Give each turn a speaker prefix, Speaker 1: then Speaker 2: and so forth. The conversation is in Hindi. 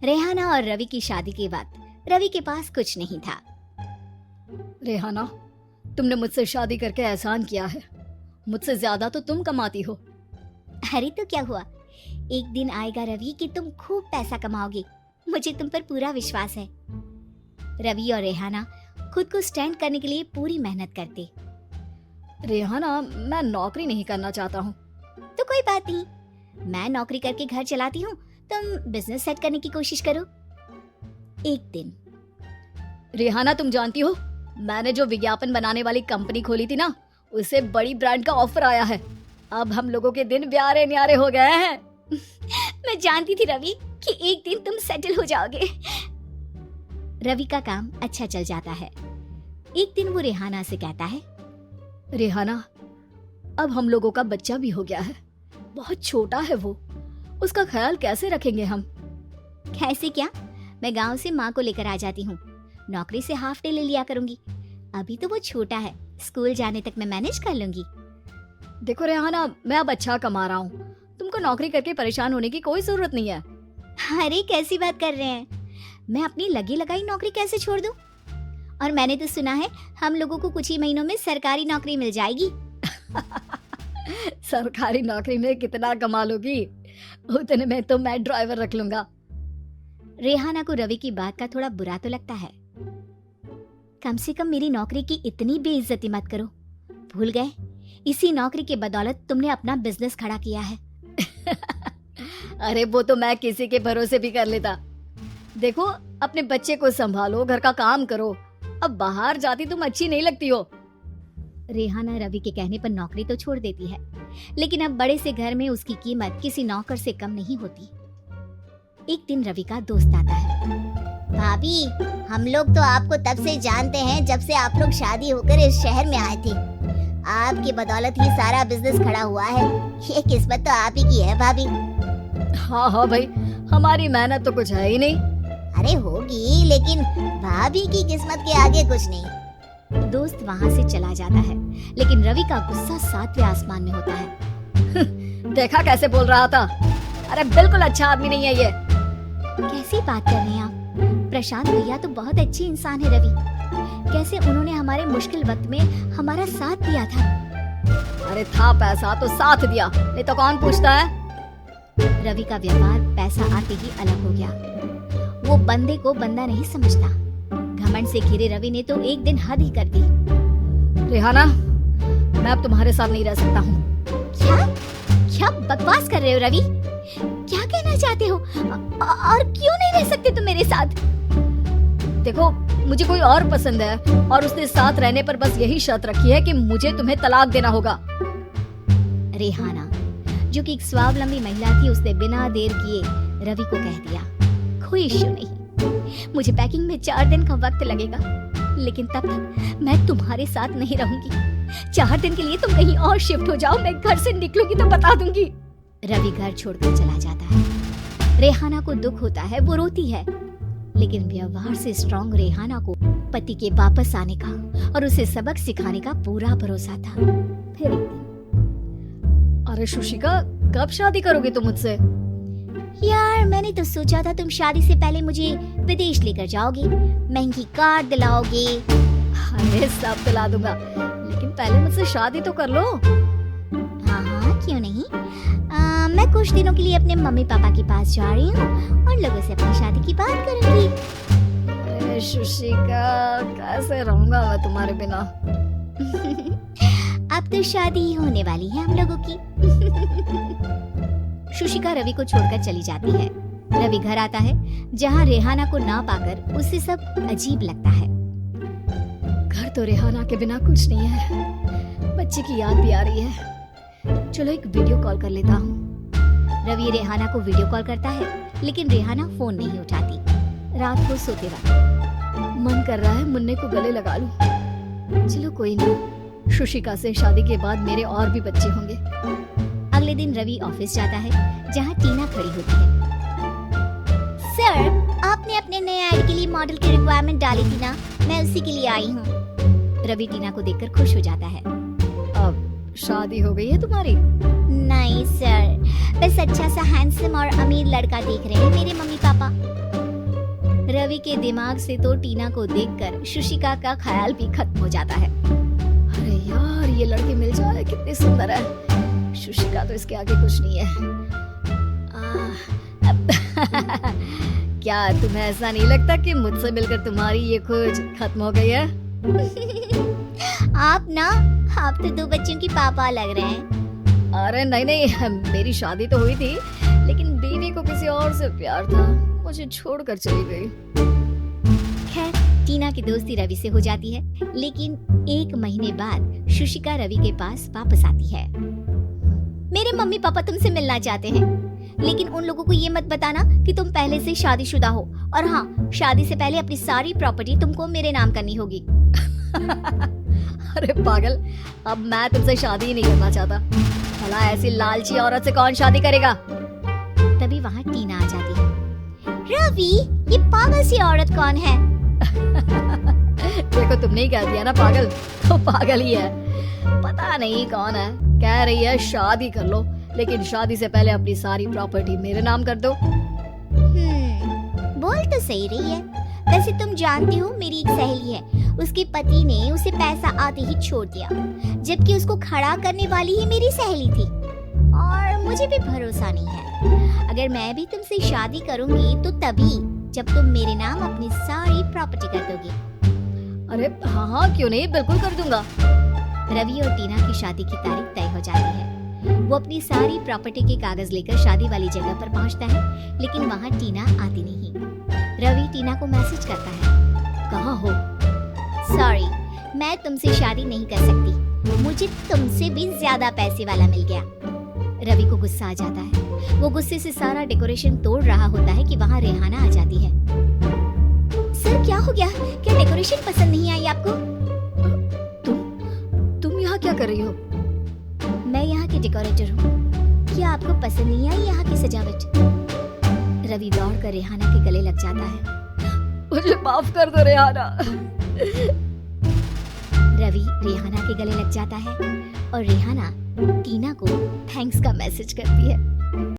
Speaker 1: रेहाना और रवि की शादी के बाद रवि के पास कुछ नहीं था।
Speaker 2: रेहाना, तुमने मुझसे शादी करके एहसान किया है। मुझसे ज्यादा तो तुम कमाती हो।
Speaker 1: अरे तो क्या हुआ, एक दिन आएगा रवि कि तुम खूब पैसा कमाओगे। मुझे तुम पर पूरा विश्वास है। रवि और रेहाना खुद को स्टैंड करने के लिए पूरी मेहनत करते।
Speaker 2: रेहाना, मैं नौकरी नहीं करना चाहता हूँ।
Speaker 1: तो कोई बात नहीं, मैं नौकरी करके घर चलाती हूँ, तुम बिजनेस सेट करने की कोशिश करो। एक दिन।
Speaker 2: रेहाना, तुम जानती हो, मैंने जो विज्ञापन बनाने वाली कंपनी खोली थी ना, उसे बड़ी ब्रांड का ऑफर आया है। अब हम लोगों के दिन प्यारे न्यारे हो गए हैं।
Speaker 1: मैं जानती थी रवि कि एक दिन तुम सेटल हो जाओगे। रवि का काम अच्छा चल जाता है। एक दिन वो रेहाना से कहता है,
Speaker 2: रेहाना, अब हम लोगों का बच्चा भी हो गया है। बहुत छोटा है वो, उसका ख्याल कैसे रखेंगे हम?
Speaker 1: कैसे क्या, मैं गांव से माँ को लेकर आ जाती हूँ। नौकरी से हाफ डे ले लिया करूंगी। अभी तो वो छोटा है, स्कूल जाने तक मैं मैनेज कर लूंगी।
Speaker 2: देखो रेहाना, मैं अब अच्छा कमा रहा हूँ, तुमको नौकरी करके परेशान होने की कोई जरूरत नहीं है।
Speaker 1: अरे कैसी बात कर रहे हैं, मैं अपनी लगी लगाई नौकरी कैसे छोड़ दूं? और मैंने तो सुना है हम लोगों को कुछ ही महीनों में सरकारी नौकरी मिल जाएगी।
Speaker 2: सरकारी नौकरी में कितना कमा लोगी? उतने में तो मैं ड्राइवर रख लूंगा।
Speaker 1: रेहाना को रवि की बात का थोड़ा बुरा तो लगता है। कम से कम मेरी नौकरी की इतनी बेइज्जती मत करो। भूल गए, इसी नौकरी के बदौलत तुमने अपना बिजनेस खड़ा किया है।
Speaker 2: अरे वो तो मैं किसी के भरोसे भी कर लेता। देखो, अपने बच्चे को संभालो, घर का काम करो। अब बाहर जाती तुम अच्छी नहीं लगती हो।
Speaker 1: रेहाना रवि के कहने पर नौकरी तो छोड़ देती है, लेकिन अब बड़े से घर में उसकी कीमत किसी नौकर से कम नहीं होती। एक दिन रवि का दोस्त आता है। भाभी, हम लोग तो आपको तब से जानते हैं जब से आप लोग शादी होकर इस शहर में आए थे। आपकी बदौलत ही सारा बिजनेस खड़ा हुआ है। ये किस्मत तो आप ही की है भाभी।
Speaker 2: हाँ हाँ भाई, हमारी मेहनत तो कुछ है ही नहीं।
Speaker 1: अरे होगी, लेकिन भाभी की किस्मत के आगे कुछ नहीं। दोस्त वहाँ से चला जाता है, लेकिन रवि का गुस्सा 7वें आसमान में होता है।
Speaker 2: देखा कैसे बोल रहा था? अरे बिल्कुल अच्छा आदमी नहीं है ये।
Speaker 1: कैसी बात कर रहे हैं आप? प्रशांत भैया तो बहुत अच्छे इंसान है रवि। कैसे उन्होंने हमारे मुश्किल वक्त में हमारा साथ दिया था।
Speaker 2: अरे था पैसा तो साथ दिया, नहीं तो कौन पूछता है?
Speaker 1: रवि का व्यापार पैसा आते ही अलग हो गया। वो बंदे को बंदा नहीं समझता। घमंड से घिरे रवि ने तो एक दिन हद ही कर दी।
Speaker 2: रेहाना, मैं अब तुम्हारे साथ नहीं रह सकता हूँ।
Speaker 1: क्या क्या बकवास कर रहे हो रवि? क्या कहना चाहते हो? और क्यों नहीं रह सकते तुम मेरे साथ?
Speaker 2: देखो, मुझे कोई और पसंद है और उसने साथ रहने पर बस यही शर्त रखी है कि मुझे तुम्हें तलाक देना होगा।
Speaker 1: रेहाना, जो कि एक स्वावलंबी महिला थी, उसने बिना देर किए रवि को कह दिया, कोई इश्यू नहीं, मुझे पैकिंग में 4 दिन का वक्त लगेगा, लेकिन तब तक मैं तुम्हारे साथ नहीं रहूंगी। 4 दिन के लिए तुम कहीं और शिफ्ट हो जाओ, मैं घर से निकलूंगी तो बता दूंगी। रवि घर छोड़कर चला जाता है। रेहाना को दुख होता है, वो रोती है, लेकिन व्यवहार से स्ट्रॉन्ग रेहाना को पति के वापस आने का और उसे सबक सिखाने का पूरा भरोसा था। फिर एक दिन,
Speaker 2: अरे शुशिका, कब शादी करोगे तुम मुझसे?
Speaker 1: यार, मैंने तो सोचा था तुम शादी से पहले मुझे विदेश लेकर जाओगे, महंगी कार दिलाओगे।
Speaker 2: अरे सब दिला दूंगा, लेकिन पहले मुझसे शादी तो कर लो।
Speaker 1: हाँ हाँ, क्यों नहीं। मैं कुछ दिनों के लिए अपने मम्मी पापा के पास जा रही हूँ और लोगों से अपनी शादी की बात करूंगी।
Speaker 2: अरे शुशिका, कैसे रहूंगा मैं तुम्हारे बिना?
Speaker 1: अब तो शादी ही होने वाली है हम लोगों की। शुशिका रवि को छोड़कर चली जाती है। रवि घर आता है, जहाँ रेहाना को ना पाकर उसे सब अजीब लगता है।
Speaker 2: घर तो रेहाना के बिना कुछ नहीं है, बच्चे की याद भी आ रही है। चलो एक वीडियो कॉल कर लेता हूँ।
Speaker 1: रवि रेहाना को वीडियो कॉल करता है, लेकिन रेहाना फोन नहीं उठाती। रात को सोते वक्त
Speaker 2: मन कर रहा है मुन्ने को गले लगा लूं। चलो कोई नहीं, शुशिका से शादी के बाद मेरे और भी बच्चे होंगे।
Speaker 1: अगले दिन रवि ऑफिस जाता है, जहाँ टीना खड़ी होती है। सर, आपने अपने नए ऐड के लिए मॉडल की रिक्वायरमेंट डाली थी ना, मैं उसी के लिए आई हूँ। रवि टीना को देखकर खुश हो जाता है।
Speaker 2: अब शादी हो गई है तुम्हारी?
Speaker 1: नहीं सर, बस अच्छा सा हैंडसम और अमीर लड़का देख रहे हैं मेरे मम्मी पापा। रवि के दिमाग से तो टीना को देखकर शुशिका का ख्याल भी खत्म हो जाता है।
Speaker 2: अरे यार, ये लड़की मिल जाए कितनी सुंदर है। शुशिका तो इसके आगे कुछ नहीं है। क्या तुम्हें ऐसा नहीं लगता कि मुझसे मिलकर तुम्हारी ये खोज खत्म हो गई है?
Speaker 1: आप तो 2 बच्चों की पापा लग रहे हैं।
Speaker 2: अरे नहीं नहीं, मेरी शादी तो हुई थी, लेकिन बीवी को किसी और से प्यार था, मुझे छोड़कर चली गई।
Speaker 1: खैर, टीना की दोस्ती रवि से हो जाती है, लेकिन 1 महीने बाद शुशिका रवि के पास वापस आती है। मेरे मम्मी पापा तुमसे मिलना चाहते हैं, लेकिन उन लोगों को ये मत बताना कि तुम पहले से शादीशुदा हो, और हाँ, शादी से पहले अपनी सारी प्रॉपर्टी तुमको मेरे नाम करनी होगी।
Speaker 2: अरे पागल, अब मैं तुमसे शादी ही नहीं करना चाहता। भला ऐसी लालची औरत से कौन शादी करेगा?
Speaker 1: तभी वहाँ टीना आ जाती है। रवि, ये पागल सी औरत कौन है?
Speaker 2: देखो, तुमने ही कह दिया ना पागल, तो पागल ही है। पता नहीं कौन है, कह रही है शादी कर लो, लेकिन शादी से पहले अपनी सारी प्रॉपर्टी मेरे नाम कर दो।
Speaker 1: बोल तो सही रही है। वैसे तुम जानती हो, मेरी एक सहेली है, उसके पति ने उसे पैसा आते ही छोड़ दिया, जबकि उसको खड़ा करने वाली ही मेरी सहेली थी। और मुझे भी भरोसा नहीं है, अगर मैं भी तुमसे शादी करूंगी तो तभी जब तुम मेरे नाम अपनी सारी प्रॉपर्टी कर दोगी।
Speaker 2: अरे हाँ, क्यों नहीं, बिल्कुल कर दूंगा।
Speaker 1: रवि और टीना की शादी की तारीख तय हो जाती है। वो अपनी सारी प्रॉपर्टी के कागज लेकर शादी वाली जगह पर पहुंचता है, लेकिन वहाँ टीना आती नहीं। रवि टीना को मैसेज करता है, कहाँ हो? सॉरी, मैं तुमसे शादी नहीं कर सकती, मुझे तुमसे भी ज्यादा पैसे वाला मिल गया। रवि को गुस्सा आ जाता है। वो गुस्से से सारा डेकोरेशन तोड़ रहा होता है कि वहाँ रेहाना आ जाती है। सर, क्या हो गया? क्या डेकोरेशन पसंद नहीं आई आपको?
Speaker 2: तुम यहाँ क्या कर रही हो?
Speaker 1: मैं यहाँ की डेकोरेटर हूँ। क्या आपको पसंद नहीं आई यहाँ की सजावट? रवि दौड़कर रेहाना के गले लग जाता है।
Speaker 2: मुझे माफ कर दो रेहाना।
Speaker 1: रवि रेहाना के गले लग जाता है और रेहाना टीना को थैंक्स का मैसेज करती है।